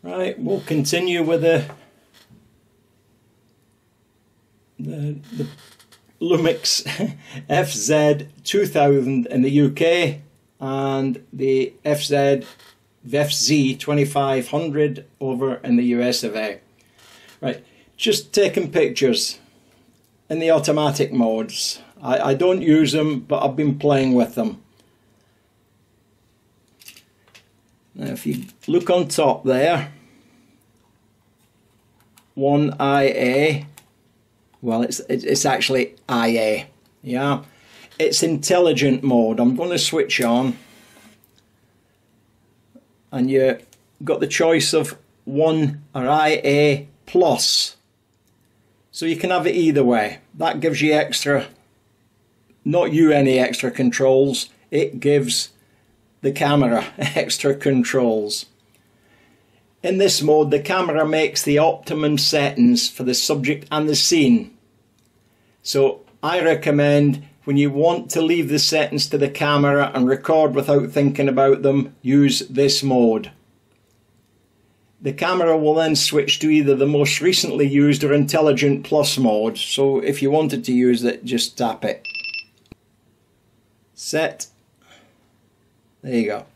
Right, we'll continue with the Lumix FZ2000 in the UK and the FZ2500 over in the US of A. Right, just taking pictures in the automatic modes. I don't use them, but I've been playing with them. Now if you look on top there, 1IA, well it's actually IA, yeah. It's intelligent mode. I'm going to switch on, and you got the choice of 1 or IA plus, so you can have it either way. That gives you extra, not you any extra controls, it gives the camera extra controls. In this mode, the camera makes the optimum settings for the subject and the scene. So I recommend, when you want to leave the settings to the camera and record without thinking about them, use this mode. The camera will then switch to either the most recently used or Intelligent Plus mode. So if you wanted to use it, just tap it. Set. There you go.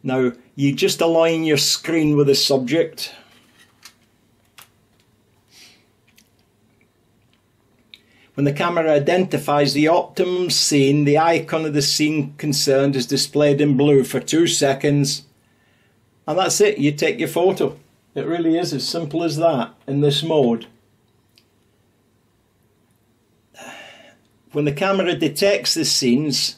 Now you just align your screen with the subject. When the camera identifies the optimum scene, the icon of the scene concerned is displayed in blue for 2 seconds. And that's it, you take your photo. It really is as simple as that in this mode. When the camera detects the scenes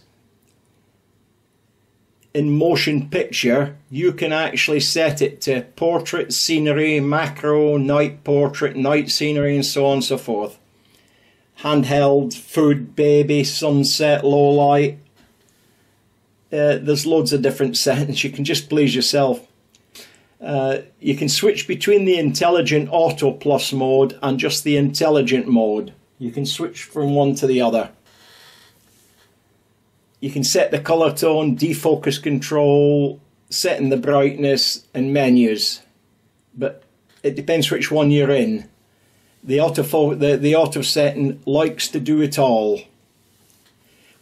in motion picture, you can actually set it to portrait, scenery, macro, night portrait, night scenery, and so on and so forth. Handheld, food, baby, sunset, low light. There's loads of different settings. You can just please yourself. You can switch between the Intelligent Auto Plus mode and just the Intelligent mode. You can switch from one to the other. You can set the color tone, defocus control, setting the brightness, and menus. But it depends which one you're in. The auto setting likes to do it all.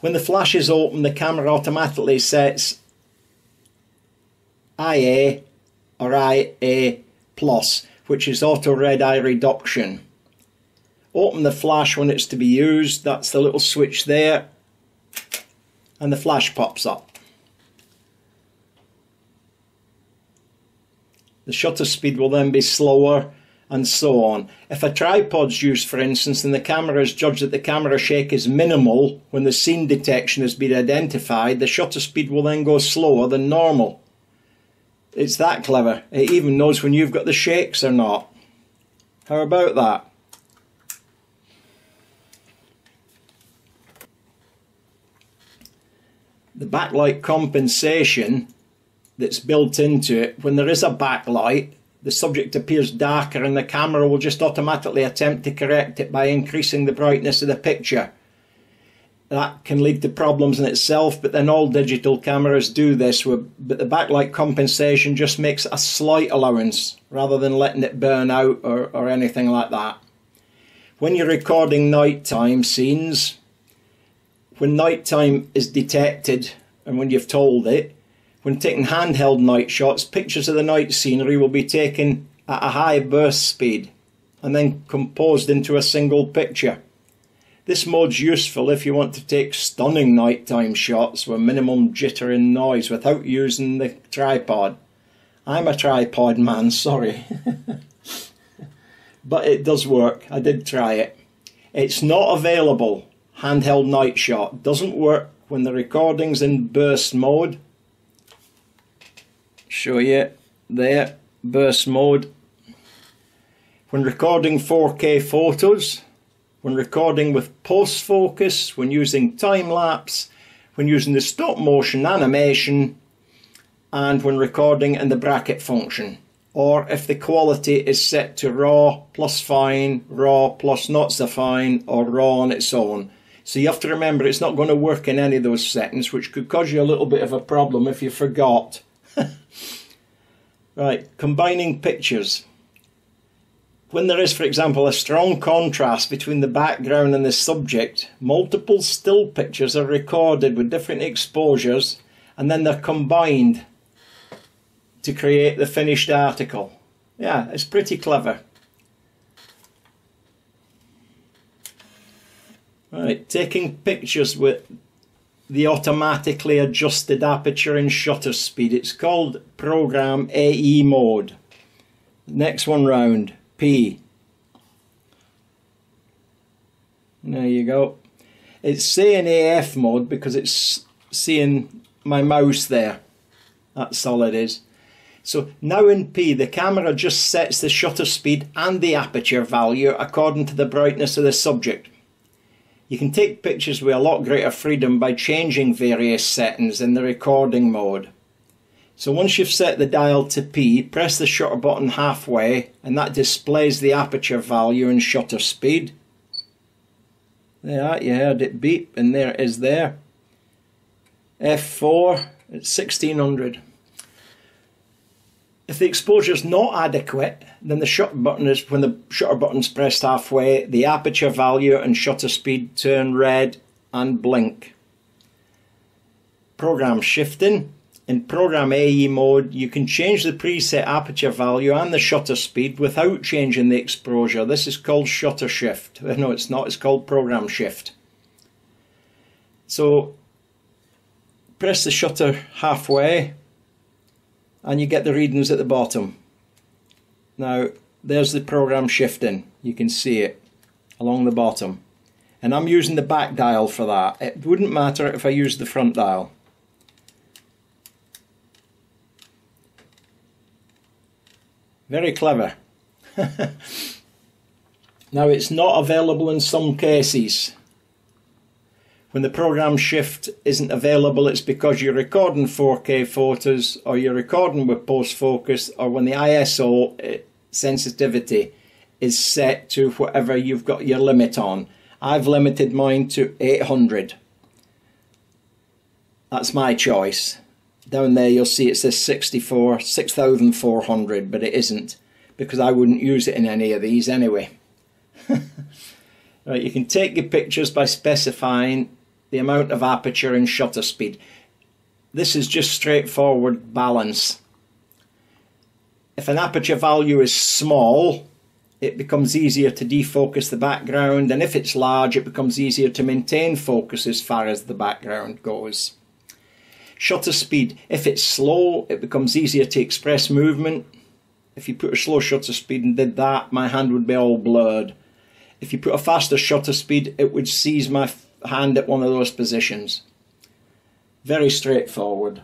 When the flash is open, the camera automatically sets IA or IA plus, which is auto red eye reduction. Open the flash when it's to be used. That's the little switch there, and the flash pops up. The shutter speed will then be slower, and so on. If a tripod's used, for instance, and the camera is judged that the camera shake is minimal when the scene detection has been identified, the shutter speed will then go slower than normal. It's that clever. It even knows when you've got the shakes or not. How about that? The backlight compensation that's built into it, when there is a backlight, the subject appears darker and the camera will just automatically attempt to correct it by increasing the brightness of the picture. That can lead to problems in itself, but then all digital cameras do this, but the backlight compensation just makes a slight allowance rather than letting it burn out or anything like that. When you're recording nighttime scenes, when nighttime is detected and when you've told it, when taking handheld night shots, pictures of the night scenery will be taken at a high burst speed and then composed into a single picture. This mode's useful if you want to take stunning nighttime shots with minimum jitter and noise without using the tripod. I'm a tripod man, sorry. But it does work. I did try it. It's not available. Handheld night shot doesn't work when the recording's in burst mode. Show you there, burst mode. When recording 4K photos, when recording with post focus, when using time lapse, when using the stop motion animation, and when recording in the bracket function, or if the quality is set to raw plus fine, raw plus not so fine, or raw on its own. So you have to remember it's not going to work in any of those settings, which could cause you a little bit of a problem if you forgot. Right, combining pictures. When there is, for example, a strong contrast between the background and the subject, multiple still pictures are recorded with different exposures and then they're combined to create the finished article. Yeah, it's pretty clever. Right, taking pictures with the automatically adjusted aperture and shutter speed. It's called program AE mode. Next one round. P. There you go. It's saying AF mode because it's seeing my mouse there. That's all it is. So now in P, the camera just sets the shutter speed and the aperture value according to the brightness of the subject. You can take pictures with a lot greater freedom by changing various settings in the recording mode. So once you've set the dial to P, press the shutter button halfway and that displays the aperture value and shutter speed. There, you heard it beep and there it is there. F4, it's 1600. If the exposure is not adequate, then the shutter button is, when the shutter button's pressed halfway, the aperture value and shutter speed turn red and blink. Program shifting. In program AE mode, you can change the preset aperture value and the shutter speed without changing the exposure. This is called shutter shift. No, it's not. It's called program shift. So press the shutter halfway and you get the readings at the bottom. Now there's the program shifting. You can see it along the bottom. And I'm using the back dial for that. It wouldn't matter if I used the front dial. Very clever. Now it's not available in some cases. When the program shift isn't available, it's because you're recording 4K photos or you're recording with post focus, or when the ISO sensitivity is set to whatever you've got your limit on. I've limited mine to 800. That's my choice. Down there you'll see it says 6400, but it isn't, because I wouldn't use it in any of these anyway. Right, you can take your pictures by specifying the amount of aperture and shutter speed. This is just straightforward balance. If an aperture value is small, it becomes easier to defocus the background, and if it's large, it becomes easier to maintain focus as far as the background goes. Shutter speed, if it's slow, it becomes easier to express movement. If you put a slow shutter speed and did that, my hand would be all blurred. If you put a faster shutter speed, it would seize my hand at one of those positions. Very straightforward.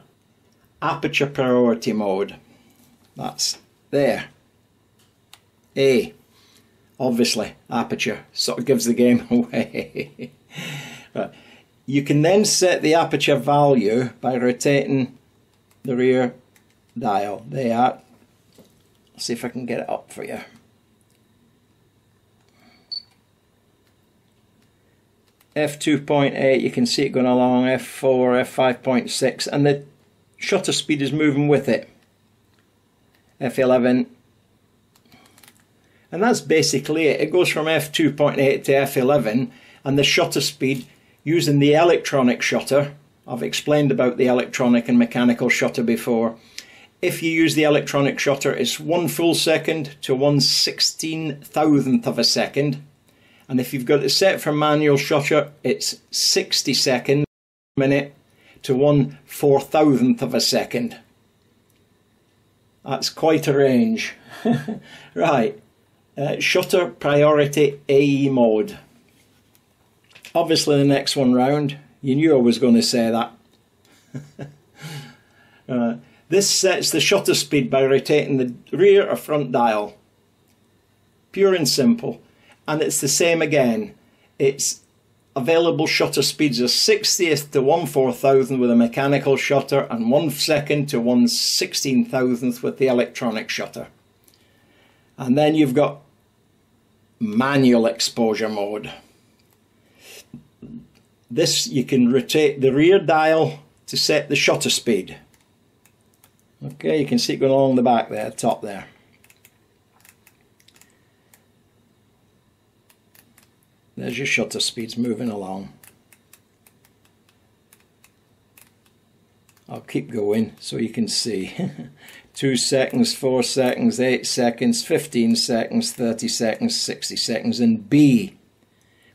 Aperture priority mode. That's there. A. Obviously, aperture sort of gives the game away. Right. You can then set the aperture value by rotating the rear dial. There you are. Let's see if I can get it up for you. F2.8, you can see it going along, F4, F5.6, and the shutter speed is moving with it. F11. And that's basically it. It goes from F2.8 to F11, and the shutter speed using the electronic shutter. I've explained about the electronic and mechanical shutter before. If you use the electronic shutter, it's 1 full second to 1/16,000th of a second. And if you've got it set for manual shutter, it's 60 seconds a minute to 1/4000th of a second. That's quite a range. Right, shutter priority AE mode. Obviously the next one round, you knew I was going to say that. This sets the shutter speed by rotating the rear or front dial. Pure and simple. And it's the same again. It's available shutter speeds of 60th to 1/4000th with a mechanical shutter, and 1 second to 1/16,000th with the electronic shutter. And then you've got manual exposure mode. This, you can rotate the rear dial to set the shutter speed. Okay, you can see it going along the back there, top there. There's your shutter speeds moving along. I'll keep going so you can see. 2 seconds, 4 seconds, 8 seconds, 15 seconds, 30 seconds, 60 seconds, and B,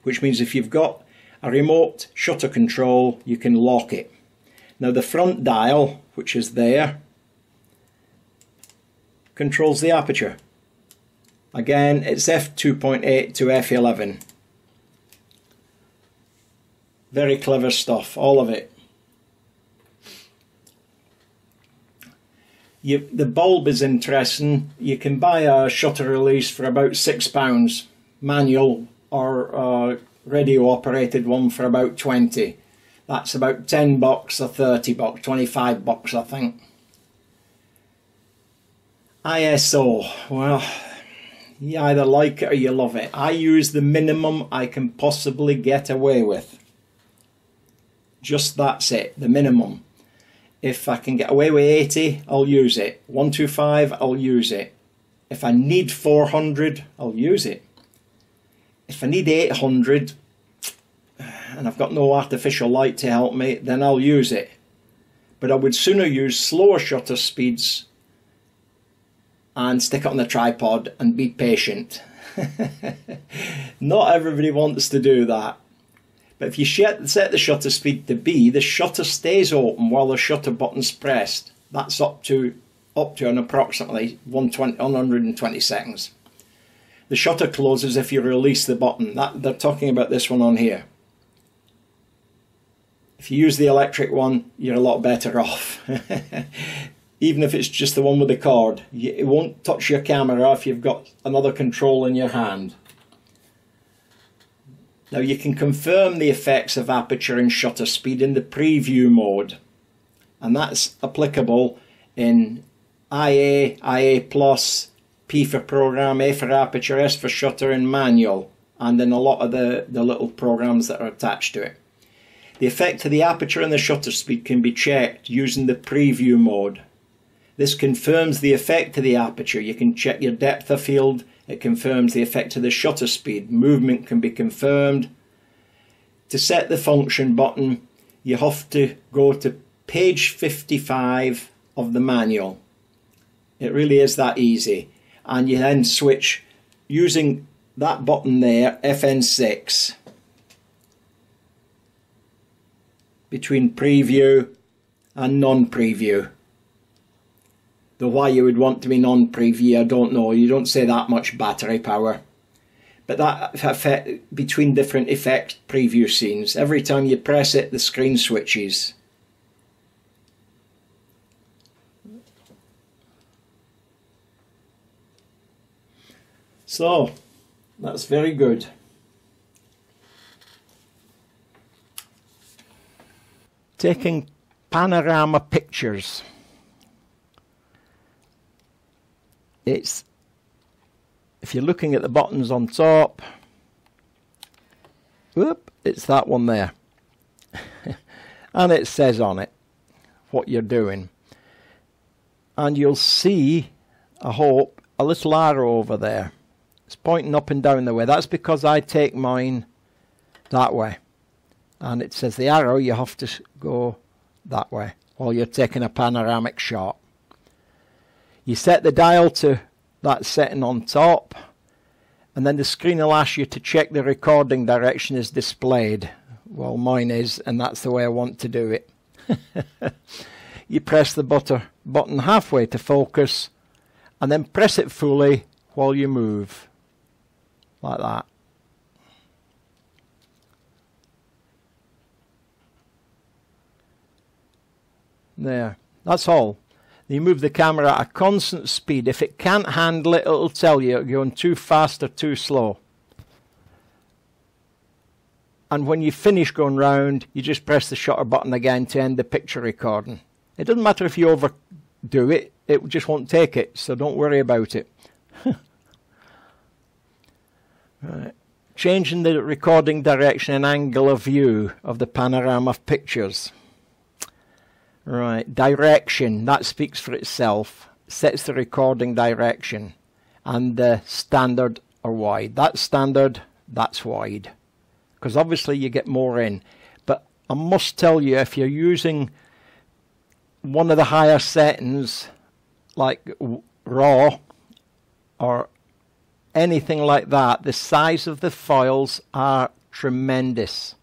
which means if you've got a remote shutter control, you can lock it. Now the front dial, which is there, controls the aperture. Again, it's f2.8 to f11. Very clever stuff, all of it. The bulb is interesting. You can buy a shutter release for about £6, manual or radio operated one for about 20. That's about 10 bucks or 30 bucks, 25 bucks I think. ISO, well, you either like it or you love it. I use the minimum I can possibly get away with. Just that's it, the minimum. If I can get away with 80, I'll use it. 125, I'll use it. If I need 400, I'll use it. If I need 800, and I've got no artificial light to help me, then I'll use it. But I would sooner use slower shutter speeds and stick it on the tripod and be patient. Not everybody wants to do that. But if you set the shutter speed to B, the shutter stays open while the shutter button's pressed. That's up to an approximately 120 seconds. The shutter closes if you release the button. They're talking about this one on here. If you use the electric one, you're a lot better off. Even if it's just the one with the cord. It won't touch your camera if you've got another control in your hand. Now you can confirm the effects of aperture and shutter speed in the preview mode, and that's applicable in IA, IA+, P for program, A for aperture, S for shutter, and manual, and in a lot of the little programs that are attached to it. The effect of the aperture and the shutter speed can be checked using the preview mode. This confirms the effect of the aperture. You can check your depth of field. It confirms the effect of the shutter speed. Movement can be confirmed. To set the function button, you have to go to page 55 of the manual. It really is that easy. And you then switch using that button there, FN6, between preview and non-preview. Though why you would want to be non-preview, I don't know. You don't say that much battery power. But that effect between different effect preview scenes. Every time you press it, the screen switches. So, that's very good. Taking panorama pictures. It's, if you're looking at the buttons on top, whoop, it's that one there. And it says on it what you're doing. And you'll see, I hope, a little arrow over there. It's pointing up and down the way. That's because I take mine that way. And it says the arrow, you have to go that way while you're taking a panoramic shot. You set the dial to that setting on top, and then the screen will ask you to check the recording direction is displayed. Well, mine is, and that's the way I want to do it. You press the button halfway to focus, and then press it fully while you move, like that. There, that's all. You move the camera at a constant speed. If it can't handle it, it'll tell you you're going too fast or too slow. And when you finish going round, you just press the shutter button again to end the picture recording. It doesn't matter if you overdo it, it just won't take it, so don't worry about it. Right. Changing the recording direction and angle of view of the panorama of pictures. Right, direction, that speaks for itself. Sets the recording direction. And the standard or wide. That's standard, that's wide. Because obviously you get more in. But I must tell you, if you're using one of the higher settings, like RAW or anything like that, the size of the files are tremendous.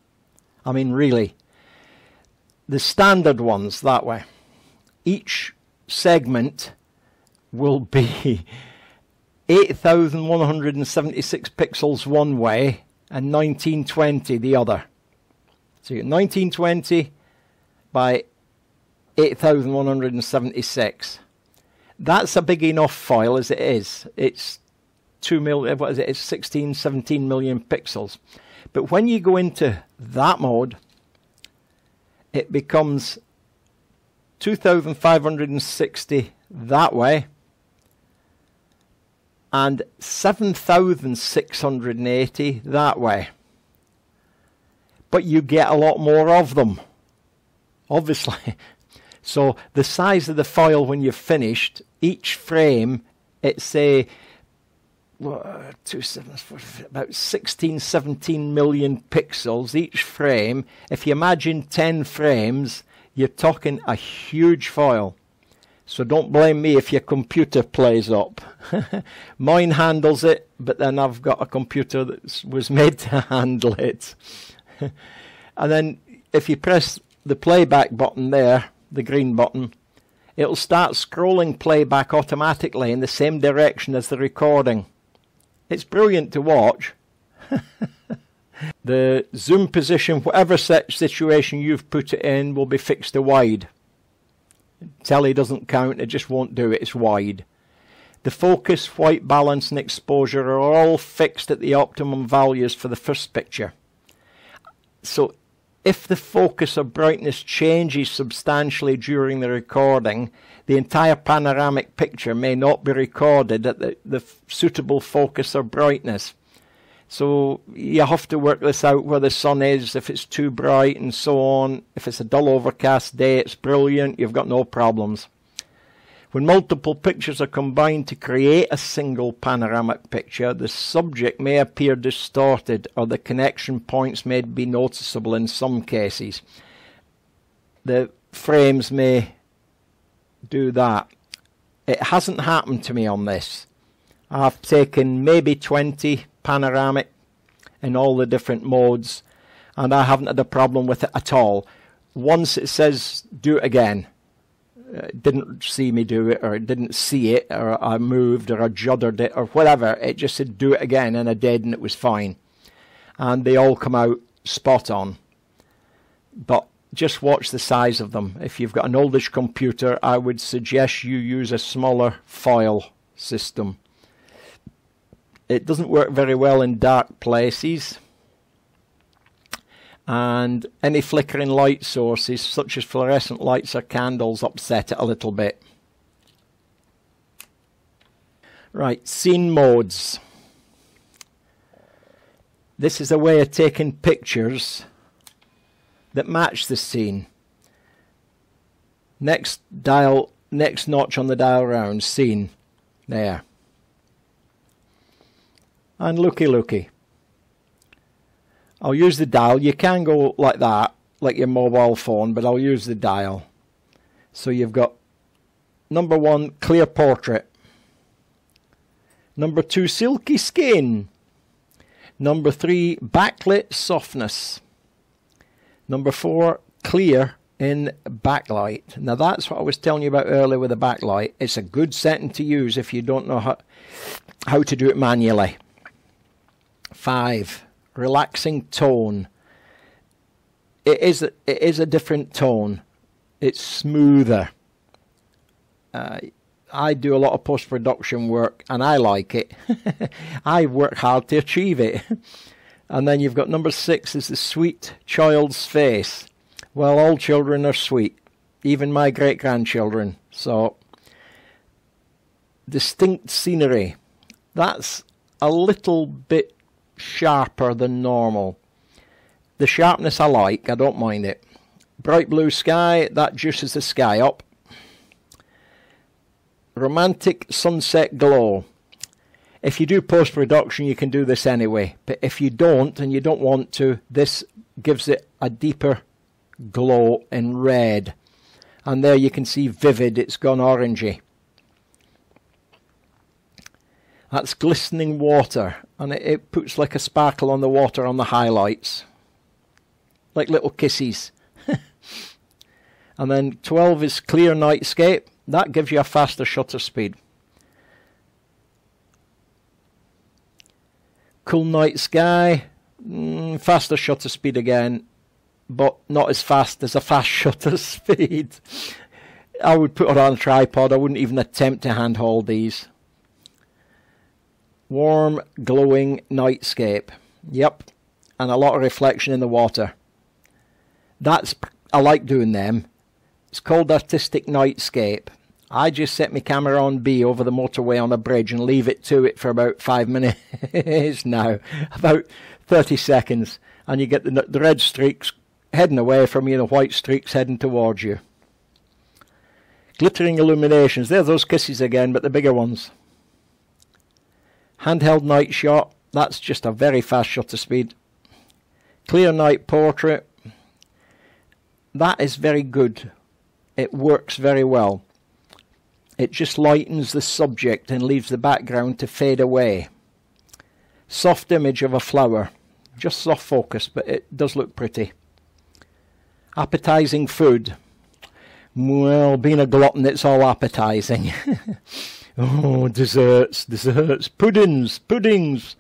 I mean, really. The standard ones, that way. Each segment will be 8,176 pixels one way and 1920 the other. So you get 1920 by 8,176. That's a big enough file as it is. It's 2 million, what is it? It's 16, 17 million pixels. But when you go into that mode, it becomes 2,560 that way and 7,680 that way. But you get a lot more of them, obviously. So the size of the file when you've finished, each frame, it's a about 16, 17 million pixels each frame. If you imagine 10 frames, you're talking a huge file. So don't blame me if your computer plays up. Mine handles it, but then I've got a computer that was made to handle it. And then if you press the playback button there, the green button, it'll start scrolling playback automatically in the same direction as the recording. It's brilliant to watch. The zoom position, whatever situation you've put it in, will be fixed to wide. Telly doesn't count, it just won't do it, it's wide. The focus, white balance and exposure are all fixed at the optimum values for the first picture. So if the focus or brightness changes substantially during the recording, the entire panoramic picture may not be recorded at the suitable focus or brightness. So you have to work this out where the sun is, if it's too bright and so on. If it's a dull overcast day, it's brilliant, you've got no problems. When multiple pictures are combined to create a single panoramic picture, the subject may appear distorted or the connection points may be noticeable in some cases. The frames may do that. It hasn't happened to me on this. I've taken maybe 20 panoramic in all the different modes and I haven't had a problem with it at all. Once it says do it again, it didn't see me do it, or it didn't see it, or I moved, or I juddered it, or whatever. It just said do it again, and I did, and it was fine. And they all come out spot on. But just watch the size of them. If you've got an oldish computer, I would suggest you use a smaller file system. It doesn't work very well in dark places. And any flickering light sources, such as fluorescent lights or candles, upset it a little bit. Right, scene modes. This is a way of taking pictures that match the scene. Next notch on the dial round, scene. There. And looky. I'll use the dial. You can go like that, like your mobile phone, but I'll use the dial. So you've got number 1, clear portrait. Number 2, silky skin. Number 3, backlit softness. Number 4, clear in backlight. Now that's what I was telling you about earlier with the backlight. It's a good setting to use if you don't know how to do it manually. 5, relaxing tone. It is a different tone. It's smoother. I do a lot of post-production work and I like it. I work hard to achieve it. And then you've got number 6 is the sweet child's face. Well, all children are sweet, even my great-grandchildren. So distinct scenery. That's a little bit sharper than normal. The sharpness I like, I don't mind it. Bright blue sky, that juices the sky up. Romantic sunset glow. If you do post-production, you can do this anyway. But if you don't, and you don't want to, this gives it a deeper glow in red. And there you can see vivid, it's gone orangey. That's glistening water, and it puts like a sparkle on the water on the highlights. Like little kisses. And then 12 is clear nightscape. That gives you a faster shutter speed. Cool night sky, faster shutter speed again, but not as fast as a fast shutter speed. I would put it on a tripod. I wouldn't even attempt to handhold these. Warm, glowing nightscape. Yep, and a lot of reflection in the water. I like doing them. It's called artistic nightscape. I just set my camera on B over the motorway on a bridge and leave it to it for about 5 minutes now, about 30 seconds, and you get the red streaks heading away from you, the white streaks heading towards you. Glittering illuminations, there's those kisses again, but the bigger ones. Handheld night shot, that's just a very fast shutter speed. Clear night portrait, that is very good. It works very well. It just lightens the subject and leaves the background to fade away. Soft image of a flower. Just soft focus, but it does look pretty. Appetizing food. Well, being a glutton, it's all appetizing. Oh, desserts, puddings.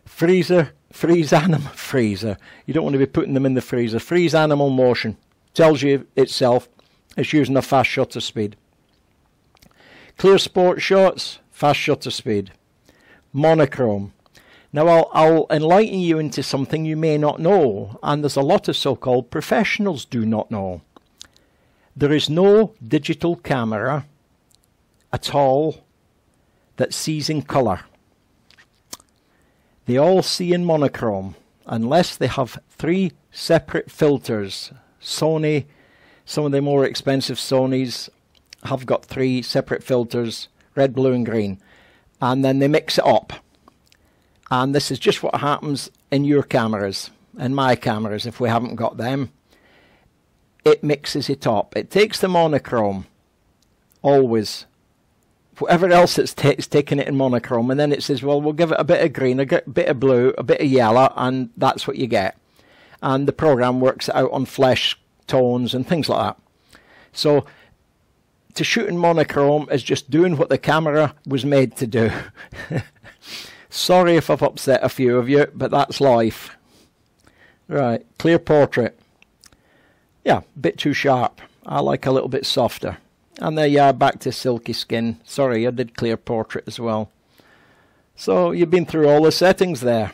Freezer, freeze animal, freezer. You don't want to be putting them in the freezer. Freeze animal motion. Tells you itself it's using a fast shutter speed. Clear sport shots, fast shutter speed. Monochrome. Now I'll enlighten you into something you may not know, and there's a lot of so-called professionals do not know. There is no digital camera at all that sees in colour. They all see in monochrome, unless they have 3 separate filters. Sony, some of the more expensive Sonys have got 3 separate filters, red, blue and green, and then they mix it up. And this is just what happens in your cameras, and my cameras if we haven't got them. It mixes it up. It takes the monochrome, always. Whatever else it's taking it in monochrome, and then it says, well, we'll give it a bit of green, a bit of blue, a bit of yellow, and that's what you get. And the program works it out on flesh tones and things like that. So to shoot in monochrome is just doing what the camera was made to do. Sorry if I've upset a few of you, but that's life. Right, clear portrait. Yeah, a bit too sharp. I like a little bit softer. And there you are, back to silky skin. Sorry, I did clear portrait as well. So you've been through all the settings there.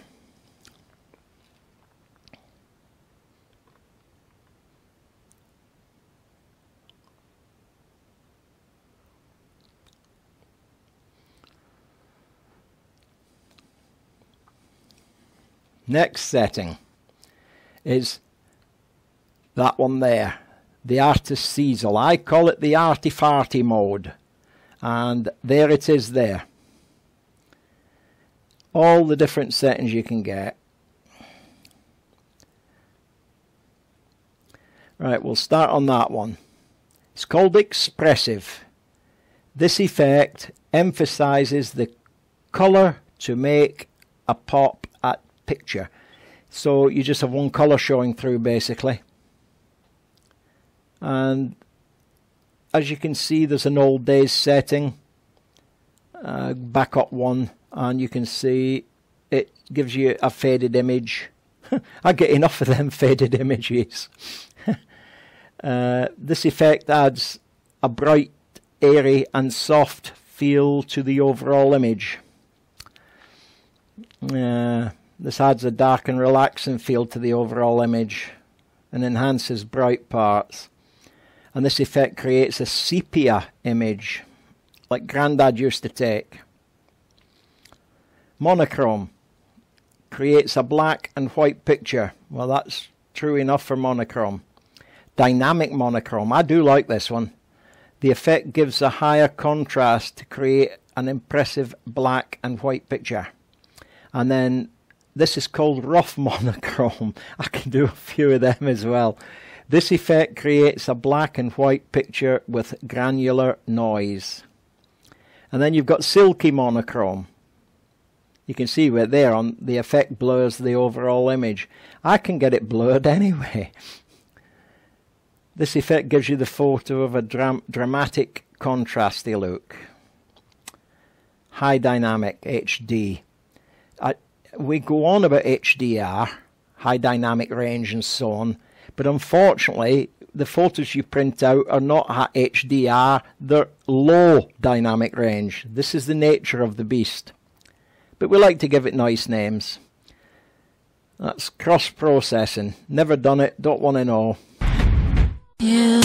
Next setting is that one there, the artist's easel. I call it the arty-farty mode, and there it is there. All the different settings you can get. Right, we'll start on that one. It's called expressive. This effect emphasizes the color to make a pop at picture. So you just have one color showing through basically. And as you can see, there's an old days setting, back up one, and you can see it gives you a faded image. I get enough of them faded images. This effect adds a bright, airy and soft feel to the overall image. This adds a dark and relaxing feel to the overall image and enhances bright parts. And this effect creates a sepia image, like Grandad used to take. Monochrome creates a black and white picture. Well, that's true enough for monochrome. Dynamic monochrome, I do like this one. The effect gives a higher contrast to create an impressive black and white picture. And then this is called rough monochrome. I can do a few of them as well. This effect creates a black and white picture with granular noise. And then you've got silky monochrome. You can see right there on the effect blurs the overall image. I can get it blurred anyway. This effect gives you the photo of a dramatic contrasty look. High dynamic HD. We go on about HDR, high dynamic range and so on, but unfortunately the photos you print out are not HDR, they're low dynamic range. This is the nature of the beast. But we like to give it nice names. That's cross-processing. Never done it, don't want to know. Yeah.